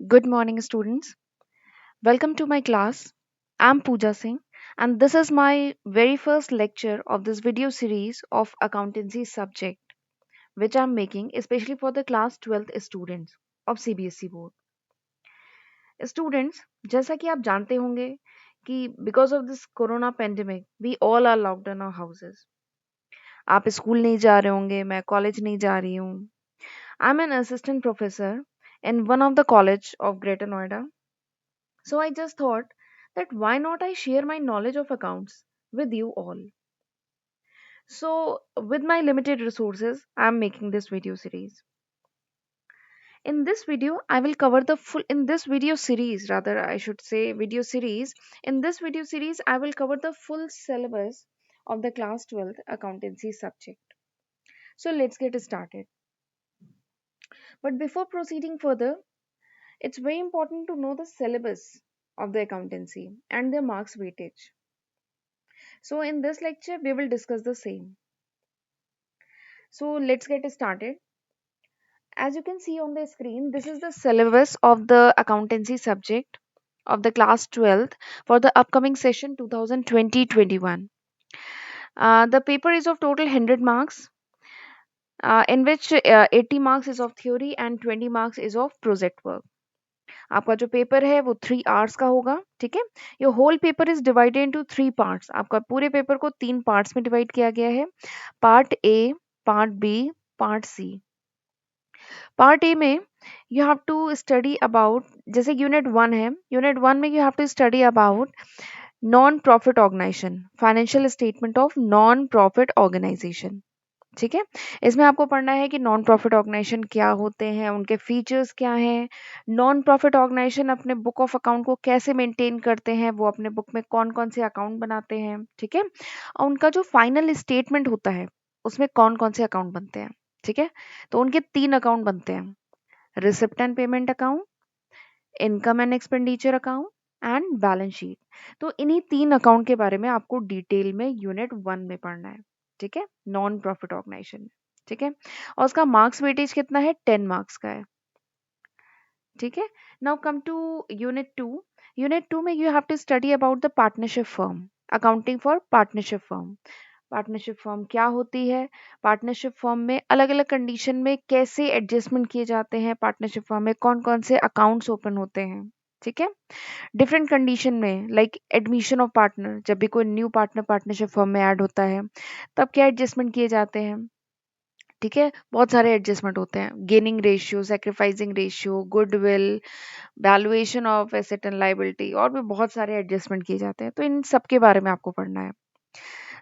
Good morning, students. Welcome to my class. I'm Pooja Singh, and this is my very first lecture of this video series of accountancy subject, which I'm making especially for the class 12th students of CBSE board. Students, जैसा कि आप जानते होंगे कि because of this corona pandemic, we all are locked in our houses. आप school नहीं जा रहे होंगे, मैं कॉलेज नहीं जा रही हूँ. I'm an assistant professor in one of the college of Greater Noida. So I just thought that why not I share my knowledge of accounts with you all. So with my limited resources, I am making this video series. In this video, I will cover the full in this video series, rather I should say video series. In this video series, I will cover the full syllabus of the class 12th accountancy subject. So let's get started. But before proceeding further, it's very important to know the syllabus of the accountancy and their marks weightage. So in this lecture, we will discuss the same. So let's get started. As you can see on the screen, this is the syllabus of the accountancy subject of the class 12th for the upcoming session 2020-21. The paper is of total 100 marks, in which 80 marks is of theory and 20 marks is of project work. आपका जो paper है वो 3 hours का होगा, ठीक है. Your whole paper is divided into 3 parts. आपका पूरे पेपर को 3 पार्ट्स में डिवाइड किया गया है. Part A, part B, part C. Part A में you have to study about, जैसे यूनिट 1 है, यूनिट 1 में you have to study about non profit organisation, financial statement of non profit organisation. ठीक है. इसमें आपको पढ़ना है कि नॉन प्रॉफिट ऑर्गेनाइजेशन क्या होते हैं, उनके फीचर्स क्या हैं, नॉन प्रॉफिट ऑर्गेनाइजेशन अपने बुक ऑफ अकाउंट को कैसे मेंटेन करते हैं, वो अपने बुक में कौन कौन से अकाउंट बनाते हैं. ठीक है. और उनका जो फाइनल स्टेटमेंट होता है उसमें कौन कौन से अकाउंट बनते हैं. ठीक है. तो उनके 3 अकाउंट बनते हैं: receipt and payment account, income and expenditure account and balance sheet. तो इन्हीं 3 अकाउंट के बारे में आपको डिटेल में यूनिट 1 में पढ़ना है. ठीक है. Non profit organisation. ठीक है. और उसका मार्क्स वेटेज कितना है? 10 मार्क्स का है. ठीक है. Now come to unit 2. Unit 2 में you have to study about the partnership firm, accounting for partnership firm. Partnership firm क्या होती है, पार्टनरशिप फर्म में अलग अलग कंडीशन में कैसे एडजस्टमेंट किए जाते हैं, पार्टनरशिप फर्म में कौन कौन से अकाउंट्स ओपन होते हैं. ठीक है. डिफरेंट कंडीशन में, लाइक एडमिशन ऑफ पार्टनर, जब भी कोई न्यू पार्टनर पार्टनरशिप फर्म में ऐड होता है तब क्या एडजस्टमेंट किए जाते हैं. ठीक है. बहुत सारे एडजस्टमेंट होते हैं: gaining ratio, sacrificing ratio, goodwill, valuation of asset and liability, और भी बहुत सारे एडजस्टमेंट किए जाते हैं. तो इन सब के बारे में आपको पढ़ना है.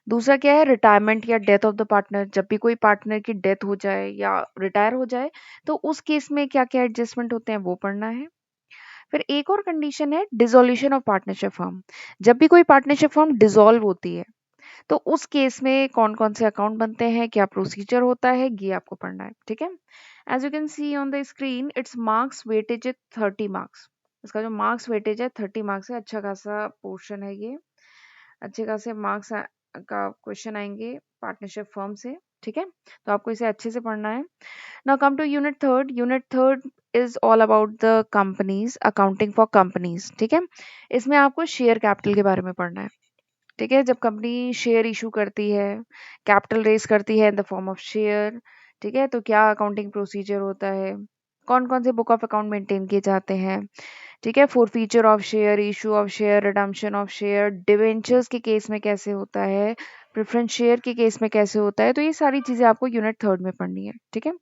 दूसरा क्या है? रिटायरमेंट या डेथ ऑफ द पार्टनर. जब भी कोई पार्टनर की डेथ हो जाए या रिटायर हो जाए तो उस केस में क्या क्या एडजस्टमेंट होते हैं वो पढ़ना है. फिर एक और कंडीशन है डिसोल्यूशन ऑफ पार्टनरशिप फर्म. जब भी कोई पार्टनरशिप फर्म डिसॉल्व होती है तो उस केस में कौन कौन से अकाउंट बनते हैं, क्या प्रोसीजर होता है, ये आपको पढ़ना है. ठीक है. As you can see on the screen, it's marks weightage है 30 मार्क्स. इसका जो मार्क्स वेटेज है 30 मार्क्स है. अच्छा खासा पोर्शन है ये. अच्छे खासे मार्क्स का क्वेश्चन आएंगे पार्टनरशिप फर्म से. ठीक है. तो आपको इसे अच्छे से पढ़ना है. Now come to unit 3. Unit 3 is all about the companies, accounting for companies. ठीक है. इसमें आपको शेयर कैपिटल के बारे में पढ़ना है. ठीक है. जब कंपनी शेयर इशू करती है, कैपिटल रेज करती है in the form of share, ठीक है, तो क्या अकाउंटिंग प्रोसीजर होता है, कौन कौन से बुक ऑफ अकाउंट मेंटेन किए जाते हैं. ठीक है. Forfeiture of share, issue of share, redemption of share, debentures के केस में कैसे होता है, प्रेफरेंस शेयर के केस में कैसे होता है. तो ये सारी चीजें आपको यूनिट 3 में पढ़नी है. ठीक है.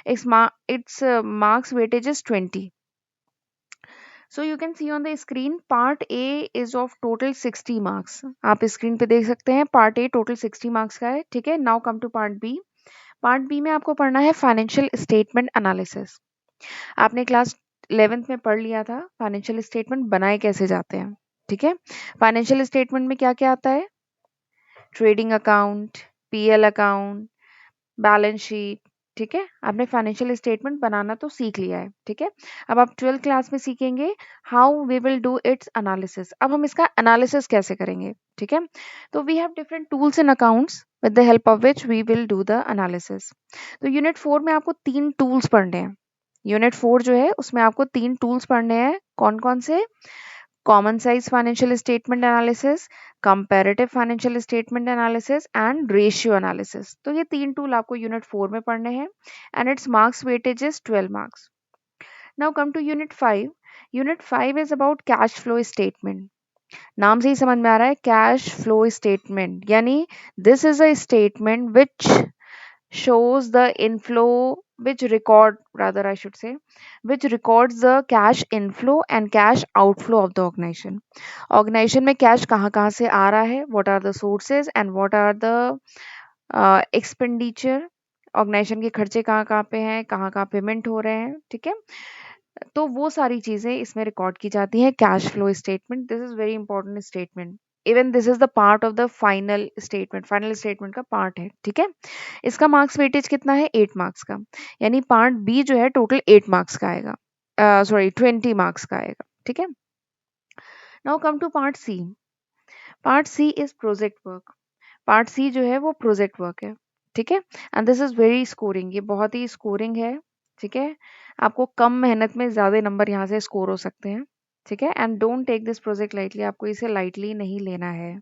It's marks weightage is 20. So you can see on the screen, part A is of total 60 marks. आप स्क्रीन पे देख सकते हैं, पार्ट ए टोटल 60 मार्क्स का है. ठीक है. Now come to part B. Part B में आपको पढ़ना है फाइनेंशियल स्टेटमेंट एनालिसिस. आपने क्लास 11th में पढ़ लिया था फाइनेंशियल स्टेटमेंट बनाए कैसे जाते हैं. ठीक है. फाइनेंशियल स्टेटमेंट में क्या क्या आता है? Trading account, PL account, balance sheet. ठीक है. आपने फाइनेंशियल स्टेटमेंट बनाना तो सीख लिया है. ठीक है. अब आप 12th क्लास में सीखेंगे how we will do its analysis. अब हम इसका एनालिसिस कैसे करेंगे. ठीक है. तो we have different tools in accounts with the help of which we will do the analysis. तो यूनिट 4 में आपको 3 टूल्स पढ़ने हैं. यूनिट 4 जो है उसमें आपको 3 टूल्स पढ़ने हैं। कौन कौन से? Common size financial statement analysis, comparative financial statement analysis and ratio analysis. तो ये 3 टूल आपको यूनिट 4 में पढ़ने हैं and its marks weightage is 12 marks. Now come to unit 5। Unit 5 is about cash flow statement. नाम से ही समझ में आ रहा है, कैश फ्लो स्टेटमेंट यानी this is a statement which shows the inflow, which record, rather I should say, which records the cash inflow and cash outflow of the organization. Organization में cash कहाँ कहाँ से आ रहा है, what are the sources and what are the expenditure, organisation के खर्चे कहाँ कहाँ पे हैं, कहाँ कहाँ पेमेंट हो रहे हैं, ठीक है। तो वो सारी चीजें इसमें रिकॉर्ड की जाती हैं। Cash flow statement, this is very important statement, even this is the part of the final statement का पार्ट है, ठीक है। इसका मार्क्स वेटेज कितना है? 8 मार्क्स का, यानी पार्ट बी जो है टोटल 8 मार्क्स का आएगा, सॉरी 20 मार्क्स का आएगा, ठीक है। Now come to part C. Part C is project work. Part C जो है वो प्रोजेक्ट वर्क है, ठीक है। And this is very scoring, ये बहुत ही स्कोरिंग है, ठीक है। आपको कम मेहनत में ज्यादा नंबर यहाँ से स्कोर हो सकते हैं, ठीक है। And don't take this project lightly, आपको इसे लाइटली नहीं लेना है,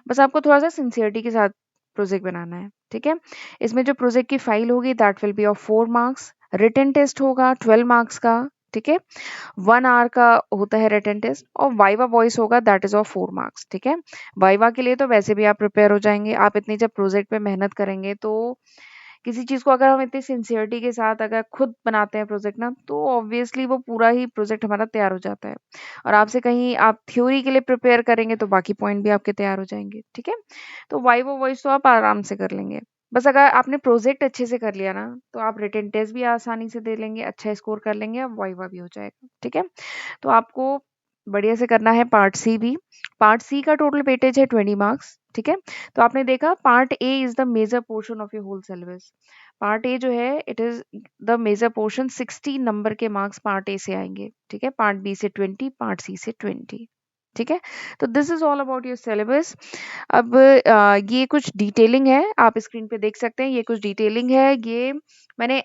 बस आपको थोड़ा सा सिंसियरिटी के साथ प्रोजेक्ट बनाना है, ठीक है। इसमें जो प्रोजेक्ट की फाइल होगी that will be of 4 marks, written test होगा 12 मार्क्स का, ठीक है। 1 आवर का होता है रिटन टेस्ट, और वाइवा वॉइस होगा दैट इज ऑफ 4 मार्क्स, ठीक है। वाइवा के लिए तो वैसे भी आप प्रिपेयर हो जाएंगे, आप इतनी जब प्रोजेक्ट पे मेहनत करेंगे तो किसी चीज को अगर हम इतनी सिंसियरिटी के साथ अगर खुद बनाते हैं प्रोजेक्ट ना, तो ऑब्वियसली वो पूरा ही प्रोजेक्ट हमारा तैयार हो जाता है। और आपसे कहीं आप थ्योरी के लिए प्रिपेयर करेंगे तो बाकी पॉइंट भी आपके तैयार हो जाएंगे, ठीक है। तो वाइवा वॉइस तो आप आराम से कर लेंगे, बस अगर आपने प्रोजेक्ट अच्छे से कर लिया ना तो आप रिटन टेस्ट भी आसानी से दे लेंगे, अच्छा स्कोर कर लेंगे, और वाइवा भी हो जाएगा, ठीक है। तो आपको बढ़िया से करना है पार्ट सी भी। पार्ट सी का टोटल वेटेज है 20 मार्क्स, ठीक है। तो आपने देखा part A is the major portion of your whole syllabus. Part A जो है it is the major portion, 60 number के मार्क्स पार्ट ए से आएंगे, ठीक है। पार्ट बी से 20, पार्ट सी से 20, ठीक है। तो this is all about your syllabus. अब ये कुछ डिटेलिंग है, आप स्क्रीन पे देख सकते हैं, ये कुछ डिटेलिंग है, ये मैंने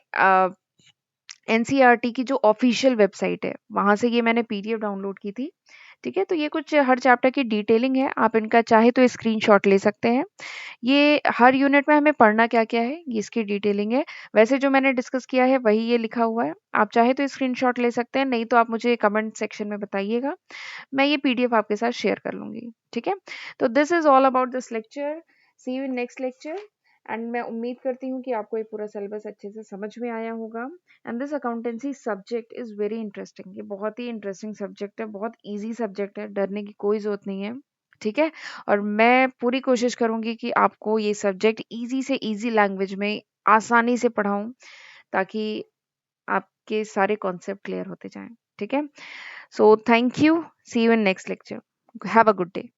एनसीईआरटी की जो ऑफिशियल वेबसाइट है वहां से ये मैंने पीडीएफ डाउनलोड की थी, ठीक है। तो ये कुछ हर चैप्टर की डिटेलिंग है, आप इनका चाहे तो स्क्रीनशॉट ले सकते हैं। ये हर यूनिट में हमें पढ़ना क्या क्या है ये इसकी डिटेलिंग है। वैसे जो मैंने डिस्कस किया है वही ये लिखा हुआ है, आप चाहे तो स्क्रीनशॉट ले सकते हैं, नहीं तो आप मुझे कमेंट सेक्शन में बताइएगा, मैं ये पीडीएफ आपके साथ शेयर कर लूंगी, ठीक है। तो this is all about this lecture, see you in next lecture. And मैं उम्मीद करती हूँ कि आपको ये पूरा सिलेबस अच्छे से समझ में आया होगा। And this accountancy subject is very interesting, ये बहुत ही इंटरेस्टिंग सब्जेक्ट है, बहुत इजी सब्जेक्ट है, डरने की कोई जरूरत नहीं है, ठीक है। और मैं पूरी कोशिश करूंगी कि आपको ये सब्जेक्ट इजी से इजी लैंग्वेज में आसानी से पढ़ाऊं, ताकि आपके सारे कॉन्सेप्ट क्लियर होते जाएं, ठीक है। So thank you, see you in next lecture, have a good day.